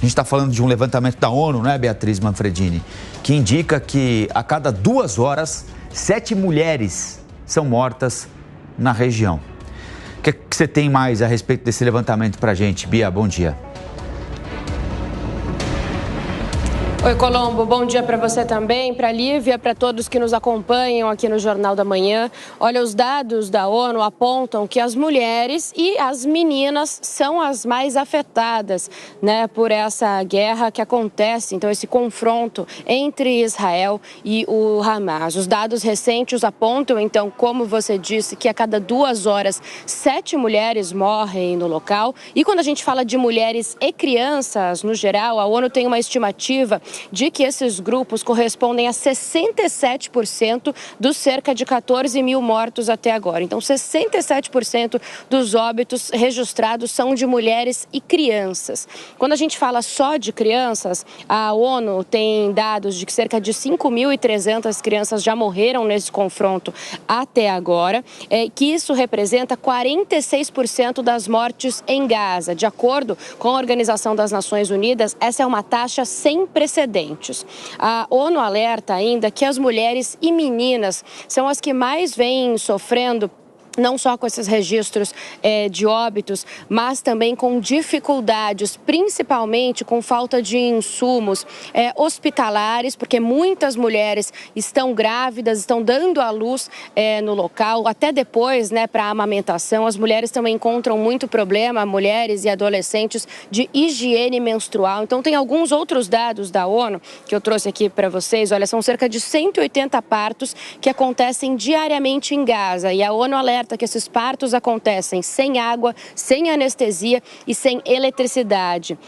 gente está falando de um levantamento da ONU, né, Beatriz Manfredini, que indica que a cada 2 horas, 7 mulheres são mortas na região. O que você tem mais a respeito desse levantamento para a gente, Bia? Bom dia. Oi, Colombo, bom dia para você também, para a Lívia, para todos que nos acompanham aqui no Jornal da Manhã. Olha, os dados da ONU apontam que as mulheres e as meninas são as mais afetadas, né, por essa guerra que acontece, então esse confronto entre Israel e o Hamas. Os dados recentes apontam, então, como você disse, que a cada 2 horas 7 mulheres morrem no local. E quando a gente fala de mulheres e crianças, no geral, a ONU tem uma estimativa de que esses grupos correspondem a 67% dos cerca de 14 mil mortos até agora. Então, 67% dos óbitos registrados são de mulheres e crianças. Quando a gente fala só de crianças, a ONU tem dados de que cerca de 5.300 crianças já morreram nesse confronto até agora, que isso representa 46% das mortes em Gaza. De acordo com a Organização das Nações Unidas, essa é uma taxa sem precedentes. A ONU alerta ainda que as mulheres e meninas são as que mais vêm sofrendo, não só com esses registros de óbitos, mas também com dificuldades, principalmente com falta de insumos hospitalares, porque muitas mulheres estão grávidas, estão dando à luz no local, até depois, né, para a amamentação. As mulheres também encontram muito problema, mulheres e adolescentes, de higiene menstrual. Então, tem alguns outros dados da ONU que eu trouxe aqui para vocês. Olha, são cerca de 180 partos que acontecem diariamente em Gaza, e a ONU alerta que esses partos acontecem sem água, sem anestesia e sem eletricidade.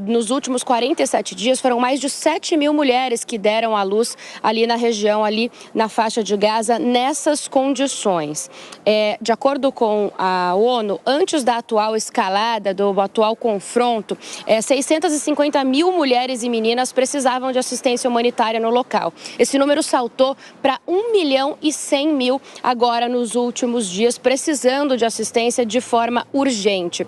Nos últimos 47 dias, foram mais de 7 mil mulheres que deram à luz ali na região, ali na faixa de Gaza, nessas condições. De acordo com a ONU, antes da atual escalada, do atual confronto, 650 mil mulheres e meninas precisavam de assistência humanitária no local. Esse número saltou para 1.100.000 agora nos últimos dias, precisando de assistência de forma urgente.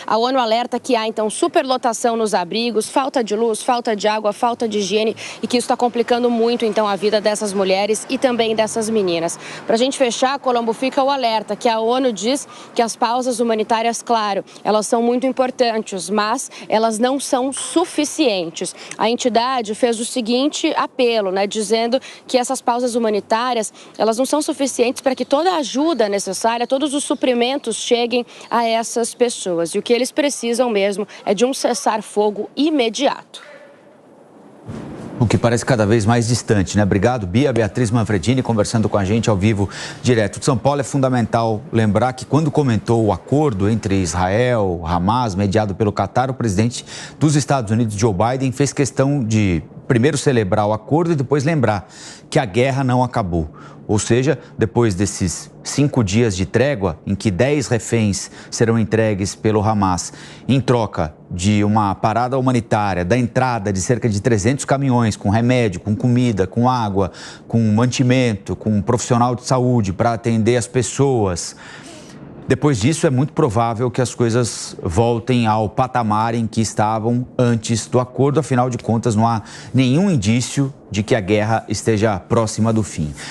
A ONU alerta que há, então, superlotação nos abrigos, falta de luz, falta de água, falta de higiene, e que isso está complicando muito, então, a vida dessas mulheres e também dessas meninas. Para a gente fechar, Colombo, fica o alerta que a ONU diz que as pausas humanitárias, claro, elas são muito importantes, mas elas não são suficientes. A entidade fez o seguinte apelo, né, dizendo que essas pausas humanitárias, elas não são suficientes para que toda a ajuda necessária, todos os suprimentos cheguem a essas pessoas. E o que eles precisam mesmo é de um cessar-fogo imediato. O que parece cada vez mais distante, né? Obrigado, Bia. Beatriz Manfredini conversando com a gente ao vivo, direto de São Paulo. É fundamental lembrar que quando comentou o acordo entre Israel e Hamas, mediado pelo Qatar, o presidente dos Estados Unidos, Joe Biden, fez questão de primeiro celebrar o acordo e depois lembrar que a guerra não acabou. Ou seja, depois desses 5 dias de trégua, em que 10 reféns serão entregues pelo Hamas, em troca de uma parada humanitária, da entrada de cerca de 300 caminhões com remédio, com comida, com água, com mantimento, com um profissional de saúde para atender as pessoas. Depois disso, é muito provável que as coisas voltem ao patamar em que estavam antes do acordo. Afinal de contas, não há nenhum indício de que a guerra esteja próxima do fim.